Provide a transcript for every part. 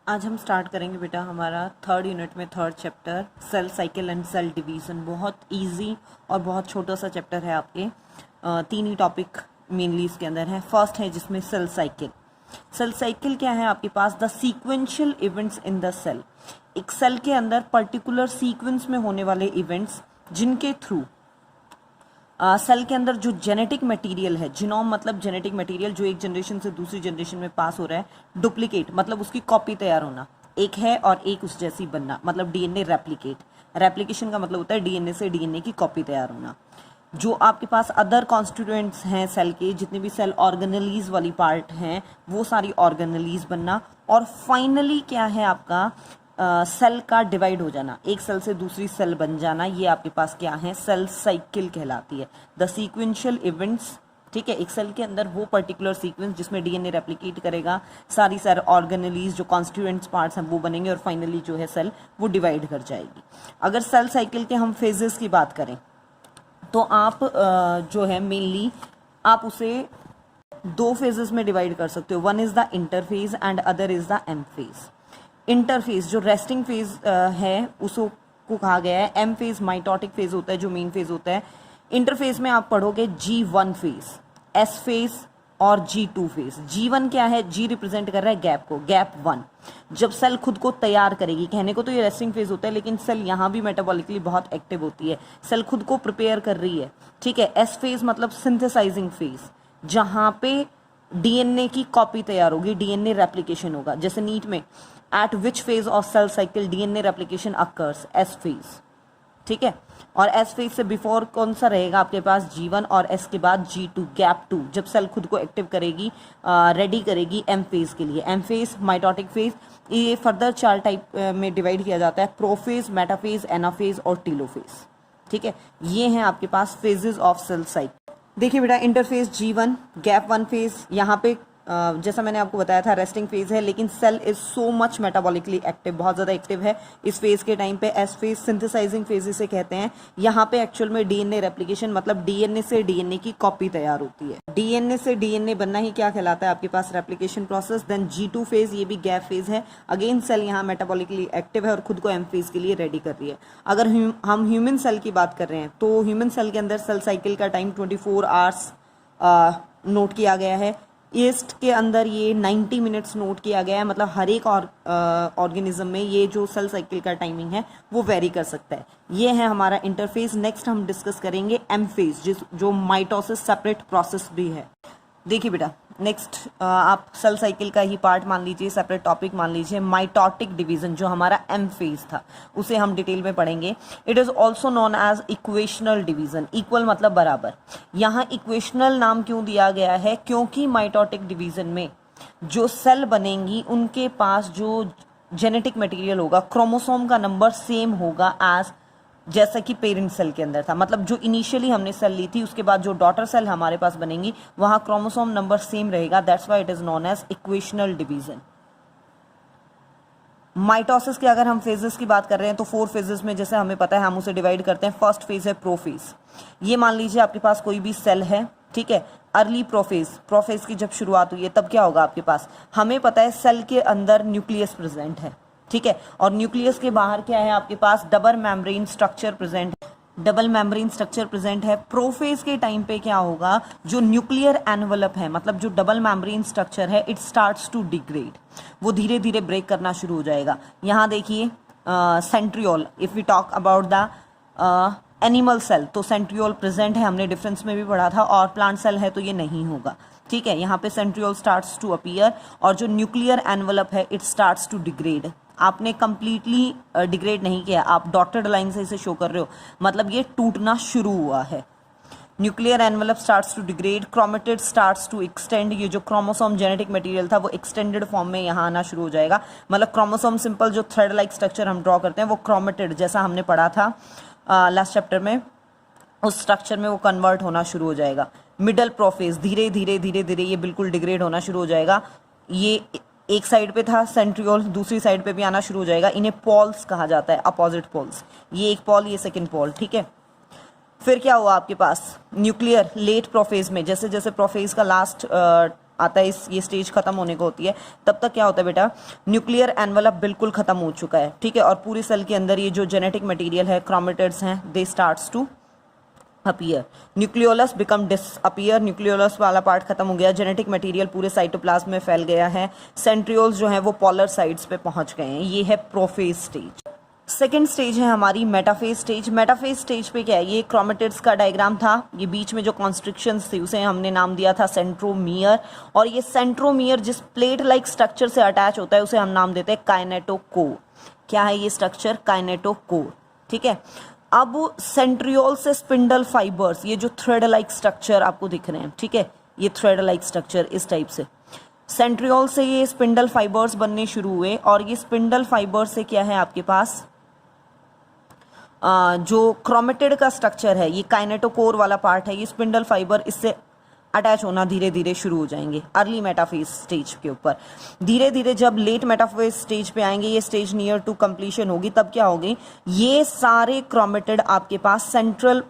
आज हम स्टार्ट करेंगे बेटा हमारा थर्ड यूनिट में third chapter cell cycle and cell division. बहुत इजी और बहुत छोटा सा चैप्टर है आपके। तीन ही टॉपिक मेनली इसके अंदर है। फर्स्ट है जिसमें सेल साइकिल। सेल साइकिल क्या है आपके पास? The sequential events in the cell. एक सेल के अंदर पर्टिकुलर सीक्वेंस में होने वाले इवेंट्स जिनके थ्रू सेल के अंदर जो जेनेटिक मटेरियल है, जीनोम मतलब जेनेटिक मटेरियल जो एक जनरेशन से दूसरी जनरेशन में पास हो रहा है, डुप्लीकेट मतलब उसकी कॉपी तैयार होना, एक है और एक उस जैसी बनना, मतलब डीएनए रेप्लिकेट। रेप्लिकेशन का मतलब होता है डीएनए से डीएनए की कॉपी तैयार होना। जो आपके पास अदर कॉन्स्टिट्यूएंट्स हैं सेल के, जितने भी सेल ऑर्गेनेलीज वाली पार्ट हैं, वो सारी ऑर्गेनेलीज बनना। और फाइनली क्या है आपका सेल का डिवाइड हो जाना, एक सेल से दूसरी सेल बन जाना। ये आपके पास क्या है? सेल साइकिल कहलाती है। द सीक्वेंशियल इवेंट्स, ठीक है, एक सेल के अंदर वो पर्टिकुलर सीक्वेंस जिसमें डीएनए रेप्लिकेट करेगा, सारी सारे ऑर्गेनेलीज जो कॉन्स्टिट्यूएंट्स पार्ट्स हैं वो बनेंगे और फाइनली जो है सेल वो डिवाइड कर जाएगी। अगर सेल साइकिल के हम फेजेस की बात करें तो आप जो है मेनली आप उसे दो फेजेस में डिवाइड कर सकते हो। One is the interphase and other is the M phase. Interphase जो रेस्टिंग फेज है उसको कहा गया है। एम फेज माइटोटिक फेज होता है जो मेन फेज होता है। इंटरफेज में आप पढ़ोगे G1 फेज, S फेज और G2 फेज। G1 क्या है? G रिप्रेजेंट कर रहा है गैप को, गैप 1। जब सेल खुद को तैयार करेगी, कहने को तो ये रेस्टिंग फेज होता है लेकिन सेल यहाँ भी मेटाबॉलिकली बहुत एक्टिव होती है, सेल खुद को प्रिपेयर कर रही है, ठीक है। S फेज मतलब सिंथेसाइजिंग फेज, जहाँ पे डीएनए की कॉपी तैयार होगी, डीएनए रेप्लिकेशन होगा। जैसे नीट में at which phase of cell cycle DNA replication occurs? S phase, ठीक है। और एस फेज से बिफोर कौन सा रहेगा आपके पास? G1 और एस के बाद G2, गैप 2, जब सेल खुद को एक्टिव करेगी, रेडी करेगी एम फेज के लिए। एम फेज माइटोटिक फेज, ये फर्दर 4 टाइप में डिवाइड किया जाता है: प्रोफेज, मेटाफेज, एनाफेज और टीलोफेज, ठीक है। ये हैं आपके पास फेजेस ऑफ सेल साइकिल। देखिए बेटा, इंटरफेज G1, गैप 1 फेज, यहाँ पे जैसा मैंने आपको बताया था रेस्टिंग फेज है, लेकिन cell is so much metabolically active, बहुत ज़्यादा एक्टिव है इस फेज के टाइम पे। एस फेज सिंथेसाइजिंग फेज इसे कहते हैं। यहाँ पे एक्चुअल में डीएनए रेप्लिकेशन मतलब डीएनए से डीएनए की कॉपी तैयार होती है। डीएनए से डीएनए बनना ही क्या कहलाता है आपके पास? Replication process. Then G2 phase, ये भी गैप फेज है। अगेन सेल यहाँ मेटाबॉलिकली एक्टिव है और खुद को एम फेज के लिए रेडी कर रही है। अगर हम ह्यूमन सेल की बात कर रहे हैं तो ह्यूमन सेल के अंदर सेल साइकिल का टाइम 24 आवर्स नोट किया गया है। ईस्ट के अंदर ये 90 मिनट्स नोट किया गया है। मतलब हर एक ऑर्गेनिज्म में ये जो सेल साइकिल का टाइमिंग है वो वेरी कर सकता है। ये है हमारा इंटरफेज। नेक्स्ट हम डिस्कस करेंगे एम फेज, जो माइटोसिस सेपरेट प्रोसेस भी है। देखिए बेटा, नेक्स्ट आप सेल साइकिल का ही पार्ट मान लीजिए, सेपरेट टॉपिक मान लीजिए, माइटोटिक डिवीजन, जो हमारा एम फेज था उसे हम डिटेल में पढ़ेंगे। It is also known as equational division. Equal मतलब बराबर। यहाँ इक्वेशनल नाम क्यों दिया गया है? क्योंकि माइटोटिक डिवीजन में जो सेल बनेंगी उनके पास जो जेनेटिक मटेरियल होगा, क्रोमोसोम का नंबर सेम होगा एज जैसा कि पेरेंट सेल के अंदर था। मतलब जो इनिशियली हमने सेल ली थी उसके बाद जो डॉटर सेल हमारे पास बनेंगी वहां क्रोमोसोम नंबर सेम रहेगा। That's why it is known as equational division. Mitosis के अगर हम फेजेस की बात कर रहे हैं तो 4 फेजेस में जैसे हमें पता है हम उसे डिवाइड करते हैं। फर्स्ट फेज है प्रोफेज। ये मान लीजिए आपके पास कोई भी सेल है, ठीक है। अर्ली प्रोफेज की जब शुरुआत हुई है तब क्या होगा आपके पास? हमें पता है सेल के अंदर न्यूक्लियस प्रेजेंट है, ठीक है। और न्यूक्लियस के बाहर क्या है आपके पास? डबल मेम्ब्रेन स्ट्रक्चर प्रेजेंट है। डबल मेम्ब्रेन स्ट्रक्चर प्रेजेंट है। प्रोफेज के टाइम पे क्या होगा? जो न्यूक्लियर एनवलप है, मतलब जो डबल मेम्ब्रेन स्ट्रक्चर है, इट स्टार्ट्स टू डिग्रेड, वो धीरे धीरे ब्रेक करना शुरू हो जाएगा। यहाँ देखिए centriole, if we talk about the animal cell तो सेंट्रियोल प्रेजेंट है, हमने डिफरेंस में भी पढ़ा था। और प्लांट सेल है तो ये नहीं होगा, ठीक है। यहाँ पे सेंट्रियोल स्टार्ट्स टू अपीयर और जो न्यूक्लियर एनवलप है इट स्टार्ट्स टू डिग्रेड। आपने कंप्लीटली डिग्रेड नहीं किया, आप डॉटेड लाइन से इसे शो कर रहे हो, मतलब ये टूटना शुरू हुआ है। Nuclear envelope starts to degrade, chromatid starts to extend. ये जो क्रोमोसोम जेनेटिक मटेरियल था वो एक्सटेंडेड फॉर्म में यहाँ आना शुरू हो जाएगा। मतलब क्रोमोसोम सिंपल जो थ्रेड लाइक स्ट्रक्चर हम ड्रॉ करते हैं वो क्रोमेटिड, जैसा हमने पढ़ा था लास्ट चैप्टर में, उस स्ट्रक्चर में वो कन्वर्ट होना शुरू हो जाएगा। मिडल प्रोफेज, धीरे धीरे धीरे धीरे ये बिल्कुल डिग्रेड होना शुरू हो जाएगा। ये एक साइड पे था सेंट्रियोल, दूसरी साइड पे भी आना शुरू हो जाएगा। इन्हें पॉल्स कहा जाता है, अपोजिट पॉल्स। ये एक पॉल, ये सेकंड पॉल, ठीक है। फिर क्या हुआ आपके पास? न्यूक्लियर लेट प्रोफेज में, जैसे जैसे प्रोफेज का लास्ट आता है, इस ये स्टेज खत्म होने को होती है, तब तक क्या होता है बेटा, न्यूक्लियर एनवलप बिल्कुल खत्म हो चुका है, ठीक है। और पूरी सेल के अंदर ये जो जेनेटिक मटेरियल है, क्रोमेटिड्स हैं, they starts to appear, nucleolus become disappear, nucleolus वाला पार्ट खत्म हो गया, जेनेटिक मटेरियल पूरे साइटोप्लाज्म में फैल गया है, सेंट्रियोल्स जो है वो पोलर साइड्स पे पहुंच गए हैं। ये है प्रोफेज स्टेज। सेकेंड स्टेज है हमारी मेटाफेज स्टेज। मेटाफेज स्टेज पे क्या है, ये क्रोमेटिड्स का डायग्राम था, ये बीच में जो कॉन्स्ट्रिक्शंस थी उसे हमने नाम दिया था सेंट्रोमियर, और ये सेंट्रोमियर जिस प्लेट लाइक स्ट्रक्चर से अटैच होता है उसे हम नाम देते हैं काइनेटोकोर। क्या है ये स्ट्रक्चर, काइनेटोकोर, ठीक है। अब सेंट्रियोल से स्पिंडल फाइबर्स, ये जो थ्रेड लाइक स्ट्रक्चर आपको दिख रहे हैं, ठीक है, ये थ्रेड लाइक स्ट्रक्चर इस टाइप से, सेंट्रियोल से ये स्पिंडल फाइबर्स बनने शुरू हुए, और ये स्पिंडल फाइबर्स से क्या है आपके पास जो क्रोमेटिड का स्ट्रक्चर है, ये काइनेटोकोर वाला पार्ट है, ये स्पिंडल फाइबर इससे अटैच होना धीरे धीरे शुरू हो जाएंगे अर्ली मेटाफेज स्टेज के ऊपर। धीरे धीरे जब लेट मेटाफेज स्टेज पे आएंगे, ये स्टेज नियर टू कंप्लीशन होगी, तब क्या होगी, ये सारे क्रोमेटिड आपके पास सेंट्रल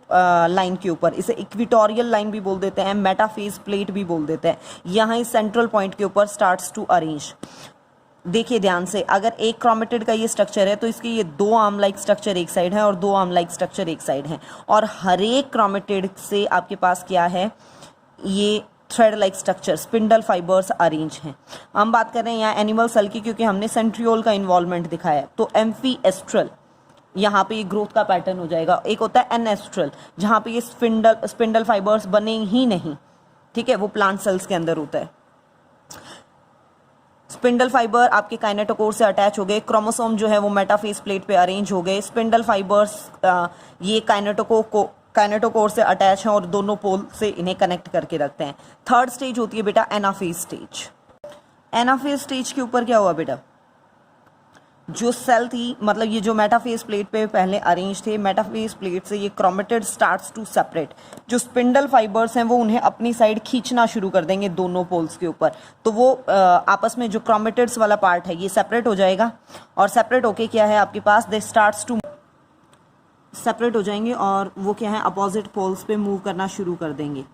लाइन के ऊपर, इसे इक्विटोरियल लाइन भी बोल देते हैं, मेटाफेज प्लेट भी बोल देते हैं, यहाँ इस सेंट्रल पॉइंट के ऊपर स्टार्ट्स टू अरेंज। देखिए ध्यान से, अगर एक क्रोमेटिड का ये स्ट्रक्चर है तो इसके ये दो आर्म लाइक स्ट्रक्चर एक साइड है और दो आर्म लाइक स्ट्रक्चर एक साइड है, और हर एक क्रोमेटिड से आपके पास क्या है, ये thread like structure spindle fibres arrange हैं। हम बात कर रहे हैं यहाँ एनिमल सेल की, क्योंकि हमने सेंट्रियोल का इन्वॉल्वमेंट दिखाया है। तो एम्फीएस्ट्रल, यहाँ पे ये ग्रोथ का पैटर्न हो जाएगा। एक होता है एनेस्ट्रल, जहाँ पे ये स्पिंडल फाइबर्स बने ही नहीं, ठीक है, वो प्लांट सेल्स के अंदर होता है। स्पिंडल फाइबर आपके काइनेटोकोर से अटैच हो गए, क्रोमोसोम जो है वो मेटाफेज प्लेट पे अरेंज हो गए, स्पिंडल फाइबर्स ये काइनेटोकोर से अटैच हैं और दोनों पोल से इन्हें कनेक्ट करके रखते हैं। थर्ड स्टेज होती है बेटा एनाफेज स्टेज। एनाफेज स्टेज के ऊपर क्या हुआ बेटा, जो सेल थी, मतलब ये जो मेटाफेज प्लेट पे पहले अरेंज थे, मेटाफेज प्लेट से ये क्रोमेटिड स्टार्ट्स टू सेपरेट, जो स्पिंडल फाइबर्स हैं वो उन्हें अपनी साइड खींचना शुरू कर देंगे दोनों पोल्स के ऊपर, तो वो आपस में जो क्रोमेटिड्स वाला पार्ट है ये सेपरेट हो जाएगा, और सेपरेट होके क्या है आपके पास, दे स्टार्ट्स टू सेपरेट हो जाएंगे, और वो क्या है अपोजिट पोल्स पे मूव करना शुरू कर देंगे।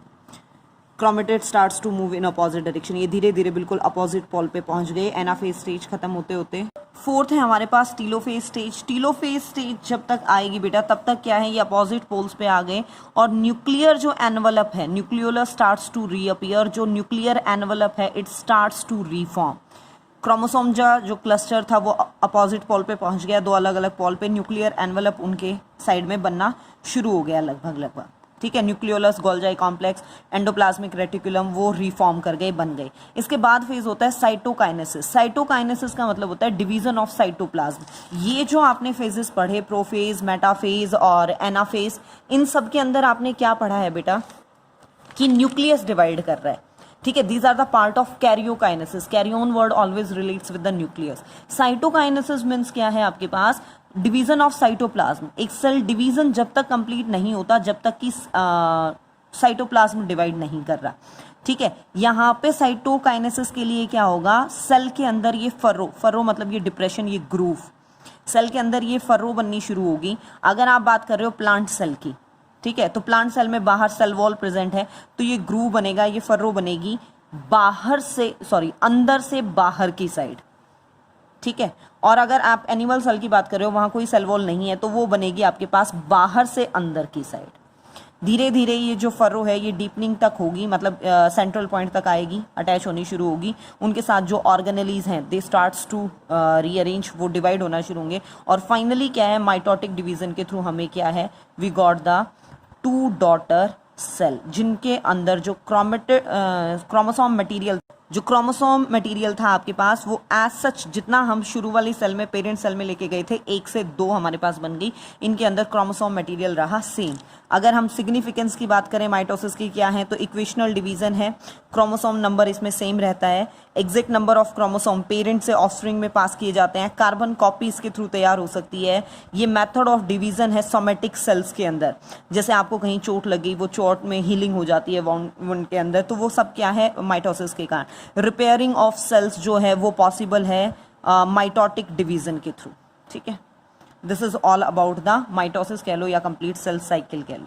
Chromatid starts to move in opposite direction, ये धीरे धीरे बिल्कुल अपोजिट पोल पे पहुंच गए एनाफेज स्टेज खत्म होते होते। फोर्थ है हमारे पास टीलोफेज स्टेज। टीलोफेज स्टेज जब तक आएगी बेटा, तब तक क्या है, ये अपोजिट पोल्स पे आ गए, और न्यूक्लियर जो एनवलप है, न्यूक्लियोलस स्टार्ट्स टू रीअपियर, जो न्यूक्लियर एनवलप है it starts to reform. Chromosome जो क्लस्टर था वो अपोजिट पोल पे पहुंच गया, दो अलग अलग पोल पे, न्यूक्लियर एनवलप उनके साइड में बनना शुरू हो गया लगभग, ठीक है। न्यूक्लियोलस, गोल्जाई कॉम्प्लेक्स, एंडोप्लाज्मिक रेटिकुलम वो रिफॉर्म कर गए, बन गए। इसके बाद फेज होता है साइटोकाइनेसिस। साइटोकाइनेसिस का मतलब होता है डिवीजन ऑफ साइटोप्लाज्म। ये जो आपने फेजेस पढ़े, प्रोफेज, मेटाफेज और एनाफेज, इन सब के अंदर आपने क्या पढ़ा है बेटा, कि न्यूक्लियस डिवाइड कर रहा है, ठीक है। These are the part of karyokinesis. Karyon word always relates with the nucleus. Cytokinesis means क्या है आपके पास, डिवीजन ऑफ साइटोप्लाज्म। एक सेल डिवीजन जब तक कंप्लीट नहीं होता, जब तक कि साइटोप्लाज्म डिवाइड नहीं कर रहा, ठीक है। यहाँ पे साइटोकाइनेसिस के लिए क्या होगा, सेल के अंदर ये फरो मतलब ये डिप्रेशन, ये ग्रूव, सेल के अंदर ये फरो बननी शुरू होगी। अगर आप बात कर रहे हो प्लांट सेल की, ठीक है, तो प्लांट सेल में बाहर सेल वॉल प्रेजेंट है, तो ये ग्रूव बनेगा, ये फर्रो बनेगी अंदर से बाहर की साइड, ठीक है। और अगर आप एनिमल सेल की बात कर रहे हो, वहां कोई सेल वॉल नहीं है, तो वो बनेगी आपके पास बाहर से अंदर की साइड। धीरे धीरे ये जो फर्रो है ये डीपनिंग तक होगी, मतलब सेंट्रल पॉइंट तक आएगी, अटैच होनी शुरू होगी। उनके साथ जो ऑर्गेनेलीज हैं दे स्टार्ट्स टू रीअरेंज, वो डिवाइड होना शुरू होंगे, और फाइनली क्या है, माइटोटिक डिवीजन के थ्रू हमें क्या है, we got the 2 daughter cell, जिनके अंदर जो क्रोमोसोम मटेरियल था आपके पास, वो एज सच जितना हम शुरू वाली सेल में, पेरेंट सेल में लेके गए थे, 1 से 2 हमारे पास बन गई, इनके अंदर क्रोमोसोम मटेरियल रहा सेम। अगर हम सिग्निफिकेंस की बात करें माइटोसिस की, क्या है, तो इक्वेशनल डिवीजन है, क्रोमोसोम नंबर इसमें सेम रहता है, exact number of chromosome parent से ऑफस्प्रिंग में पास किए जाते हैं, कार्बन कॉपी इसके थ्रू तैयार हो सकती है। ये मेथड ऑफ डिवीजन है सोमेटिक सेल्स के अंदर, जैसे आपको कहीं चोट लगी, वो चोट में हीलिंग हो जाती है वुंड के अंदर, तो वो सब क्या है, माइटोसिस के कारण। रिपेयरिंग ऑफ सेल्स जो है वो पॉसिबल है माइटोटिक डिवीजन के थ्रू, ठीक है। This is all about the mitosis कह लो या कंप्लीट सेल साइकिल कह लो।